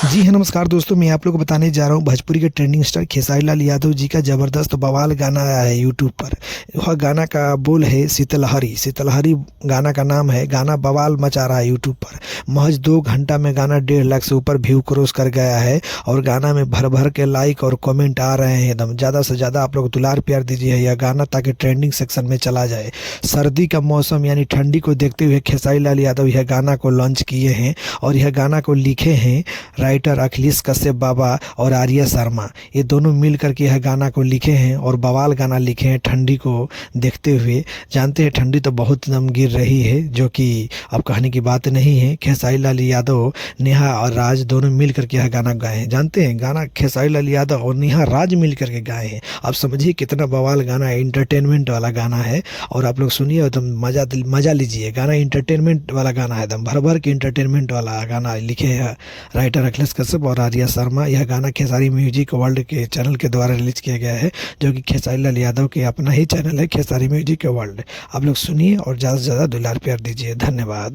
जी हाँ, नमस्कार दोस्तों। मैं आप लोग को बताने जा रहा हूँ भोजपुरी के ट्रेंडिंग स्टार खेसारी लाल यादव जी का ज़बरदस्त बवाल गाना आया है यूट्यूब पर। वह गाना का बोल है शीतलहरी। शीतलहरी गाना का नाम है। गाना बवाल मचा रहा है यूट्यूब पर। महज 2 घंटा में गाना 1.5 लाख से ऊपर व्यू क्रॉस कर गया है और गाना में भर भर के लाइक और कमेंट आ रहे हैं। एकदम ज़्यादा से ज़्यादा आप लोग दुलार प्यार दीजिए यह गाना, ताकि ट्रेंडिंग सेक्शन में चला जाए। सर्दी का मौसम यानी ठंडी को देखते हुए खेसारी लाल यादव यह गाना को लॉन्च किए हैं और यह गाना को लिखे हैं राइटर अखिलेश कश्यप बाबा और आर्या शर्मा। ये दोनों मिल करके यह गाना को लिखे हैं और बवाल गाना लिखे हैं ठंडी को देखते हुए। जानते हैं ठंडी तो बहुत दम गिर रही है, जो कि अब कहने की बात नहीं है। खेसारी लाल यादव, नेहा और राज दोनों मिल करके यह गाना गाए हैं। जानते हैं गाना खेसारी लाल यादव और नेहा राज मिल करके गाए हैं। आप समझिए कितना बवाल गाना है, इंटरटेनमेंट वाला गाना है। और आप लोग सुनिए, एकदम मजा लीजिए। गाना इंटरटेनमेंट वाला गाना है, एकदम भर भर के इंटरटेनमेंट वाला गाना लिखे हैं राइटर अखिलेश कश्यप और आर्या शर्मा। यह गाना खेसारी म्यूजिक वर्ल्ड के चैनल के द्वारा रिलीज किया गया है, जो कि खेसारी लाल यादव के अपना ही चैनल है, खेसारी म्यूजिक वर्ल्ड। आप लोग सुनिए और ज़्यादा से ज़्यादा दुलार प्यार दीजिए। धन्यवाद।